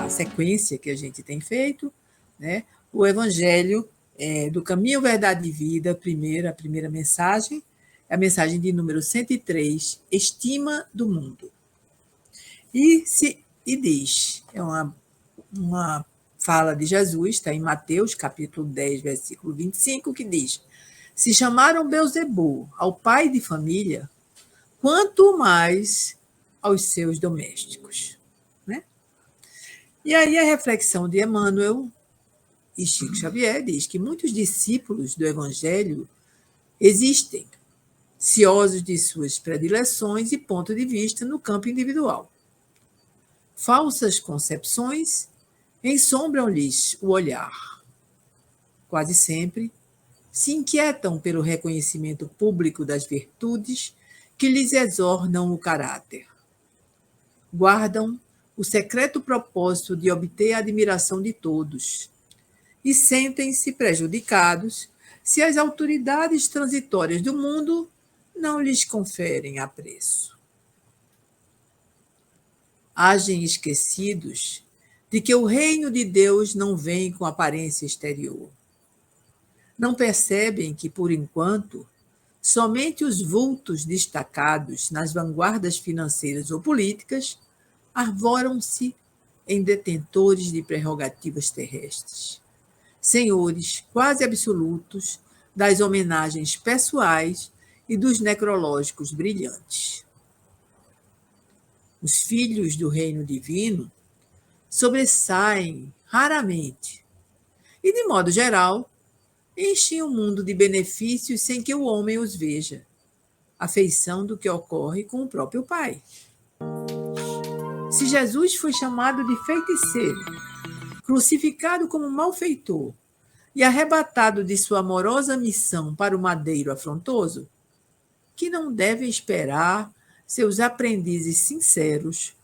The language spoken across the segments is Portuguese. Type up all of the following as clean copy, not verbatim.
A sequência que a gente tem feito, né? O Evangelho do Caminho, Verdade e Vida, a primeira mensagem, é a mensagem de número 103, Estima do Mundo. E diz, é uma fala de Jesus, está em Mateus, capítulo 10, versículo 25, que diz: se chamaram Belzebu ao pai de família, quanto mais aos seus domésticos. Né? E aí a reflexão de Emmanuel e Chico Xavier diz que muitos discípulos do Evangelho existem, ciosos de suas predileções e ponto de vista no campo individual. Falsas concepções ensombram-lhes o olhar. Quase sempre se inquietam pelo reconhecimento público das virtudes que lhes exornam o caráter. Guardam o secreto propósito de obter a admiração de todos e sentem-se prejudicados se as autoridades transitórias do mundo não lhes conferem apreço. Agem esquecidos de que o reino de Deus não vem com aparência exterior. Não percebem que, por enquanto, somente os vultos destacados nas vanguardas financeiras ou políticas arvoram-se em detentores de prerrogativas terrestres, senhores quase absolutos das homenagens pessoais e dos necrológicos brilhantes. Os filhos do reino divino sobressaem raramente e, de modo geral, enchem o mundo de benefícios sem que o homem os veja, à feição do que ocorre com o próprio Pai. Se Jesus foi chamado de feiticeiro, crucificado como malfeitor e arrebatado de sua amorosa missão para o madeiro afrontoso, que não devem esperar seus aprendizes sinceros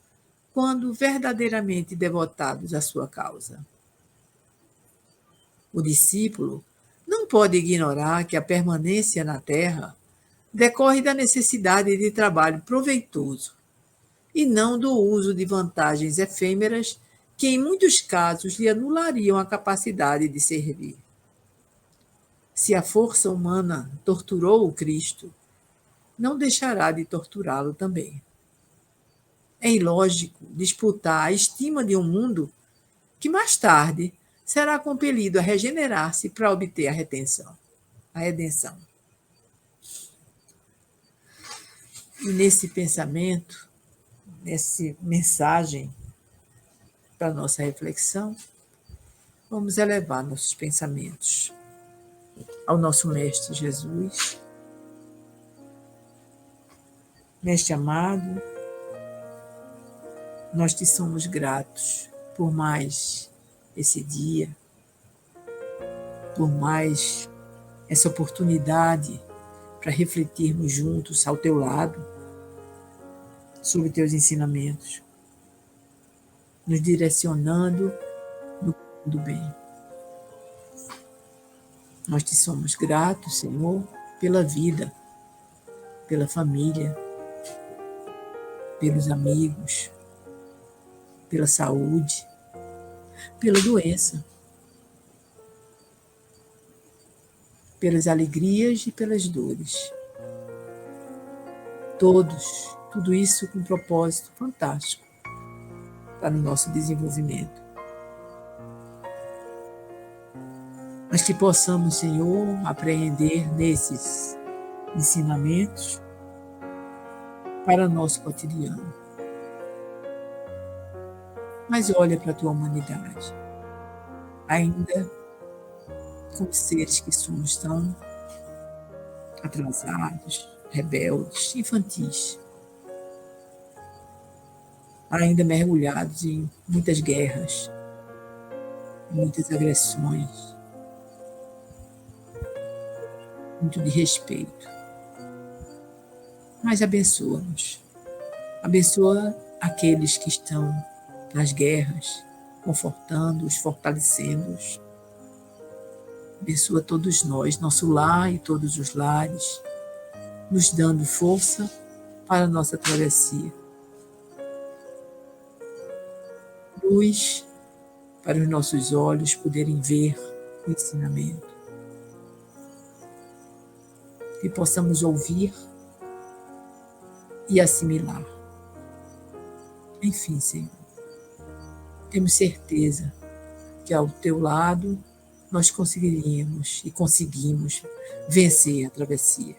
quando verdadeiramente devotados à sua causa. O discípulo não pode ignorar que a permanência na Terra decorre da necessidade de trabalho proveitoso e não do uso de vantagens efêmeras que, em muitos casos, lhe anulariam a capacidade de servir. Se a força humana torturou o Cristo, não deixará de torturá-lo também. É ilógico disputar a estima de um mundo que mais tarde será compelido a regenerar-se para obter a redenção. E nesse pensamento, nessa mensagem para a nossa reflexão, vamos elevar nossos pensamentos ao nosso Mestre Jesus. Mestre amado, nós te somos gratos por mais esse dia, por mais essa oportunidade para refletirmos juntos ao teu lado sobre teus ensinamentos, nos direcionando no caminho do bem. Nós te somos gratos, Senhor, pela vida, pela família, pelos amigos, pela saúde, pela doença, pelas alegrias e pelas dores. Tudo isso com um propósito fantástico para o nosso desenvolvimento. Mas que possamos, Senhor, apreender nesses ensinamentos para o nosso cotidiano. Mas olha para a tua humanidade, ainda como seres que somos tão atrasados, rebeldes, infantis, ainda mergulhados em muitas guerras, muitas agressões, muito de respeito. Mas abençoa-nos. Abençoa aqueles que estão nas guerras, confortando-os, fortalecendo-os. Abençoa todos nós, nosso lar e todos os lares. nos dando força para a nossa travessia. Luz para os nossos olhos poderem ver o ensinamento. Que possamos ouvir e assimilar. Enfim, Senhor, temos certeza que ao teu lado nós conseguiríamos e conseguimos vencer a travessia.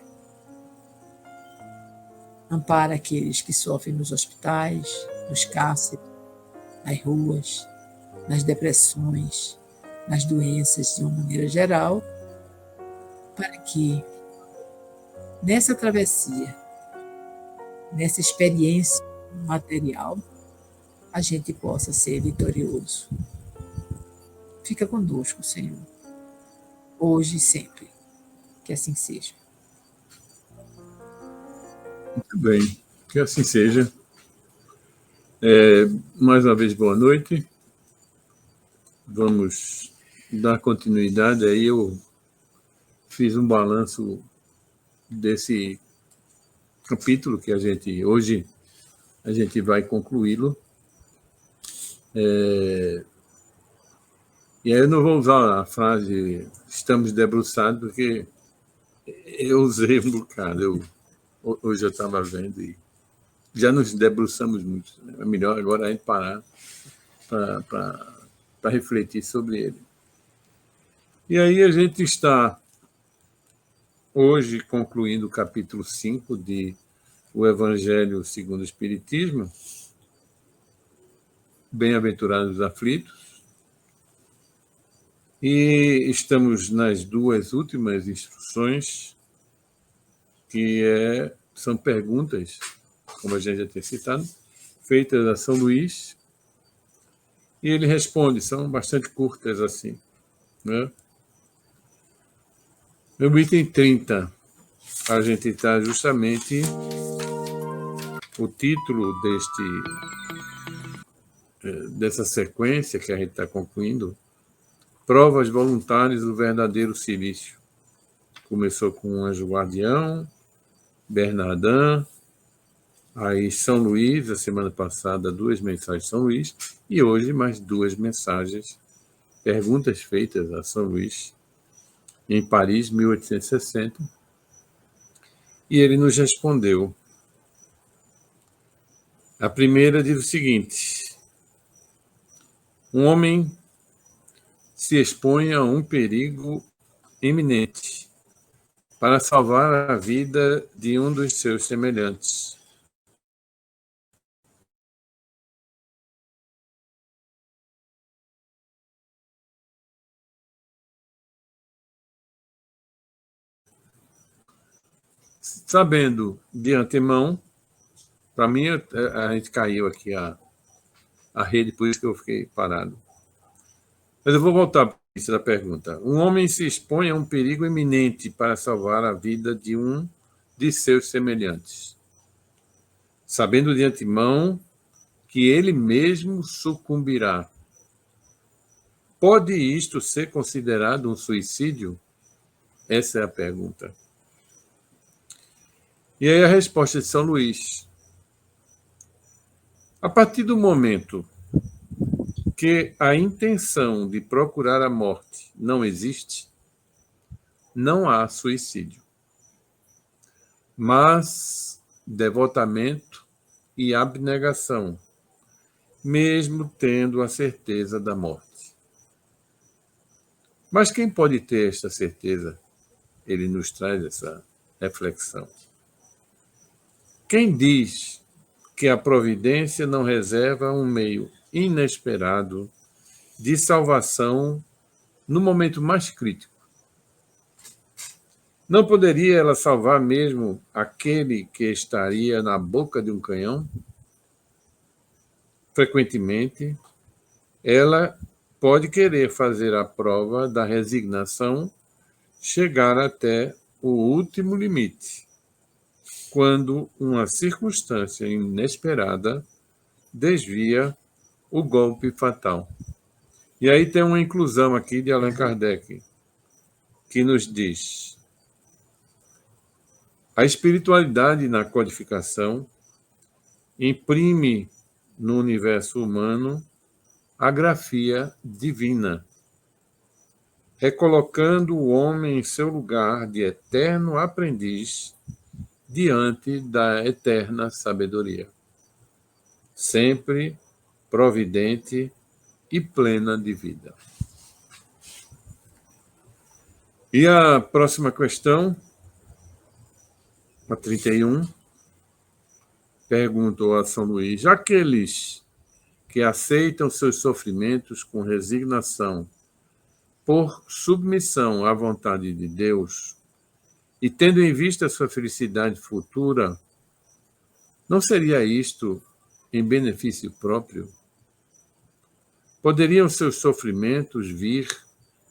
Ampara aqueles que sofrem nos hospitais, nos cárceres, nas ruas, nas depressões, nas doenças de uma maneira geral, para que nessa travessia, nessa experiência material, a gente possa ser vitorioso. Fica conosco, Senhor, hoje e sempre. Que assim seja. Muito bem, que assim seja. Mais uma vez, boa noite. Vamos dar continuidade. Aí eu fiz um balanço desse capítulo que hoje a gente vai concluí-lo. E aí eu não vou usar a frase estamos debruçados, porque eu usei um bocado. Hoje eu estava vendo e já nos debruçamos muito. Né? É melhor agora a gente parar para refletir sobre ele. E aí a gente está hoje concluindo o capítulo 5 de O Evangelho segundo o Espiritismo, Bem-aventurados os aflitos, e estamos nas duas últimas instruções, que são perguntas, como a gente já tem citado, feitas a São Luís, e ele responde, são bastante curtas assim, né? No item 30, a gente está justamente o título dessa sequência que a gente está concluindo, Provas Voluntárias do Verdadeiro Silício. Começou com o Anjo Guardião, Bernardin, aí São Luís, a semana passada, 2 mensagens de São Luís, e hoje mais 2 mensagens, perguntas feitas a São Luís, em Paris, 1860, e ele nos respondeu. A primeira diz o seguinte: um homem se expõe a um perigo iminente para salvar a vida de um dos seus semelhantes. Sabendo de antemão, para mim, a gente caiu aqui a rede, por isso que eu fiquei parado. Mas eu vou voltar para isso da pergunta. Um homem se expõe a um perigo iminente para salvar a vida de um de seus semelhantes, sabendo de antemão que ele mesmo sucumbirá. Pode isto ser considerado um suicídio? Essa é a pergunta. E aí a resposta de São Luís. A partir do momento que a intenção de procurar a morte não existe, não há suicídio, mas devotamento e abnegação, mesmo tendo a certeza da morte. Mas quem pode ter esta certeza? Ele nos traz essa reflexão. Quem diz que a providência não reserva um meio inesperado de salvação no momento mais crítico? Não poderia ela salvar mesmo aquele que estaria na boca de um canhão? Frequentemente, ela pode querer fazer a prova da resignação, chegar até o último limite, quando uma circunstância inesperada desvia o golpe fatal. E aí tem uma inclusão aqui de Allan Kardec, que nos diz: A espiritualidade na codificação imprime no universo humano a grafia divina, recolocando o homem em seu lugar de eterno aprendiz diante da eterna sabedoria, sempre providente e plena de vida. E a próxima questão, a 31, perguntou a São Luís: aqueles que aceitam seus sofrimentos com resignação por submissão à vontade de Deus e tendo em vista sua felicidade futura, não seria isto em benefício próprio? Poderiam seus sofrimentos vir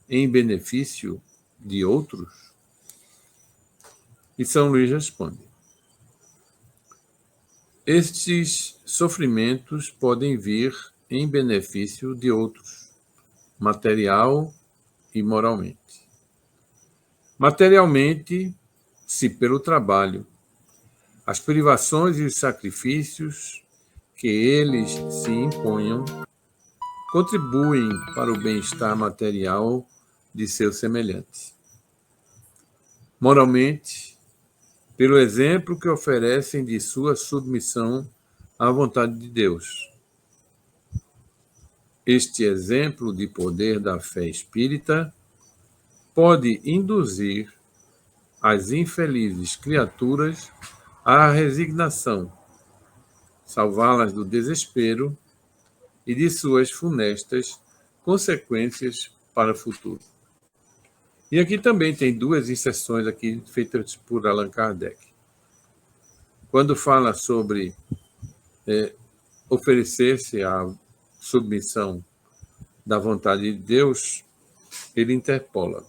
em benefício de outros? E São Luís responde: estes sofrimentos podem vir em benefício de outros, material e moralmente. Materialmente, se pelo trabalho, as privações e os sacrifícios que eles se imponham contribuem para o bem-estar material de seus semelhantes. Moralmente, pelo exemplo que oferecem de sua submissão à vontade de Deus. Este exemplo de poder da fé espírita pode induzir as infelizes criaturas à resignação, salvá-las do desespero e de suas funestas consequências para o futuro. E aqui também tem duas inserções aqui feitas por Allan Kardec. Quando fala sobre oferecer-se à submissão da vontade de Deus, ele interpola: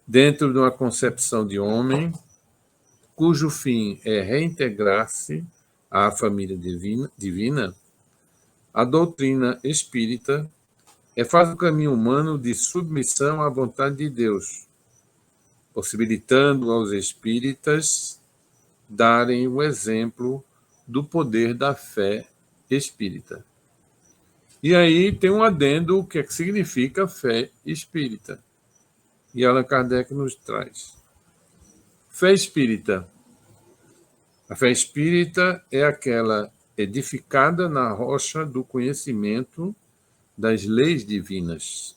dentro de uma concepção de homem, cujo fim é reintegrar-se à família divina, a doutrina espírita faz o caminho humano de submissão à vontade de Deus, possibilitando aos espíritas darem o exemplo do poder da fé espírita. E aí tem um adendo, o que é que significa fé espírita. E Allan Kardec nos traz. Fé espírita. A fé espírita é aquela edificada na rocha do conhecimento das leis divinas,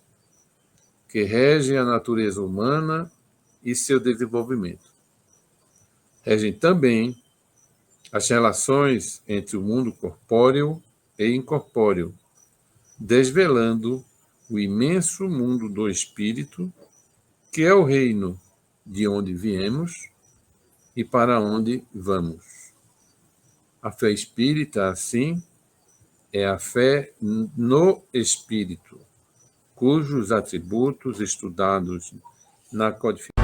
que regem a natureza humana e seu desenvolvimento. Regem também as relações entre o mundo corpóreo e incorpóreo, desvelando o imenso mundo do espírito, que é o reino de onde viemos e para onde vamos. A fé espírita, assim, é a fé no espírito, cujos atributos estudados na codificação